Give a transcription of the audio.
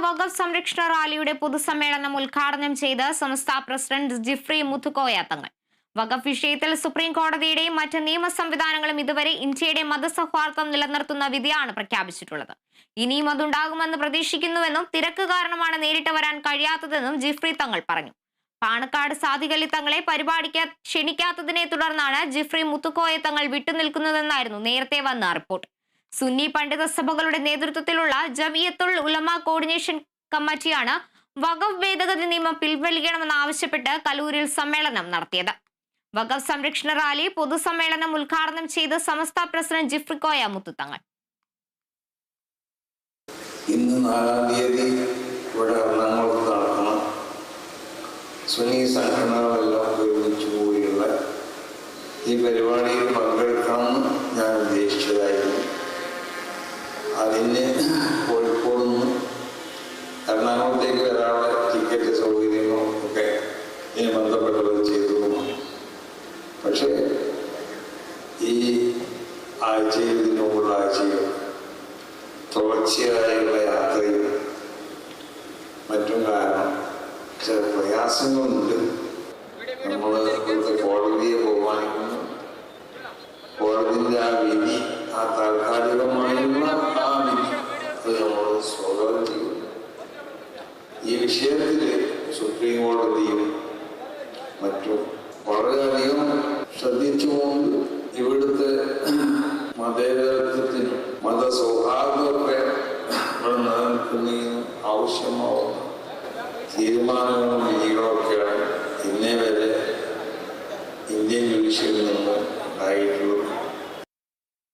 വഖഫ് സംരക്ഷണ റാലിയുടെ പൊതുസമ്മേളനം ഉദ്ഘാടനം ചെയ്ത് സംസ്ഥാ പ്രസിഡന്റ് ജിഫ്രി മുത്തുക്കോയ തങ്ങൾ. വഖഫ് വിഷയത്തിൽ സുപ്രീം കോടതിയുടെയും മറ്റ് നിയമ സംവിധാനങ്ങളും ഇതുവരെ ഇന്ത്യയുടെ മതസൗഹാർദ്ദം നിലനിർത്തുന്ന വിധിയാണ് പ്രഖ്യാപിച്ചിട്ടുള്ളത്. ഇനിയും അതുണ്ടാകുമെന്ന് പ്രതീക്ഷിക്കുന്നുവെന്നും തിരക്ക് കാരണമാണ് നേരിട്ട് വരാൻ കഴിയാത്തതെന്നും ജിഫ്രി തങ്ങൾ പറഞ്ഞു. പാണക്കാട് സാദിഖലി തങ്ങളെ പരിപാടിക്ക് ക്ഷണിക്കാത്തതിനെ തുടർന്നാണ് ജിഫ്രി മുത്തുക്കോയ തങ്ങൾ വിട്ടുനിൽക്കുന്നതെന്നായിരുന്നു നേരത്തെ വന്ന റിപ്പോർട്ട്. സുന്നി പണ്ഡിത സഭകളുടെ നേതൃത്വത്തിലുള്ള ജമിയത്തുൽ ഉലമ കോർഡിനേഷൻ കമ്മിറ്റിയാണ് വഖഫ് ഭേദഗതി നിയമം പിൻവലിക്കണമെന്നാവശ്യപ്പെട്ട് കലൂരിൽ സമ്മേളനം നടത്തിയത്. വഖഫ് സംരക്ഷണ റാലി പൊതുസമ്മേളനം ഉദ്ഘാടനം ചെയ്ത് സമസ്ത പ്രസിഡന്റ് ജിഫ്രി കോയ മുത്തുത്തങ്ങൾ. ഇന്ന് 4-ാം തീയതി ഇവിടെ എറണാകുളത്ത് നടക്കുന്ന സുന്നി സംഘടനകളെല്ലാം ഒരുമിച്ച് കൂടിയുള്ള ഈ പരിപാടിയിൽ പങ്കെടുക്കണമെന്ന് ഞാൻ ഉദ്ദേശിച്ചതായിരുന്നു. അതിന് കോഴിക്കോട് നിന്ന് എറണാകുളത്തേക്ക് വരാനുള്ള ടിക്കറ്റ് സൗകര്യങ്ങളും ഒക്കെ ഇതിന് ബന്ധപ്പെട്ടവർ ചെയ്തു. പക്ഷേ ഈ ആഴ്ചയിൽ ഇതിനുള്ള ആഴ്ചയിൽ തുടർച്ചയായുള്ള യാത്രയും മറ്റും കാരണം ചില പ്രയാസങ്ങളുണ്ട്. നമ്മൾ ഇവിടുത്തെ കോടതിയെ ബഹുമാനിക്കുന്നു. കോടതിൻ്റെ ആ വിധി, ആ താൽക്കാലികമായുള്ള ആ വിധി അത് നമ്മൾ സ്വാഗതം ചെയ്യുന്നു. ഈ വിഷയത്തിൽ സുപ്രീം കോടതിയും മറ്റും വളരെയധികം ശ്രദ്ധിച്ചുകൊണ്ട് ഇവിടുത്തെ മതേതരത്വത്തിനും മതസൗഹാർദ്ദമൊക്കെ ഇവിടെ നിലനിൽക്കുന്നതിനും ആവശ്യമാവുന്ന തീരുമാനങ്ങളും വിധികളൊക്കെയാണ് ഇന്നേ വരെ ഇന്ത്യൻ ജുഡീഷ്യറിൽ നിന്നും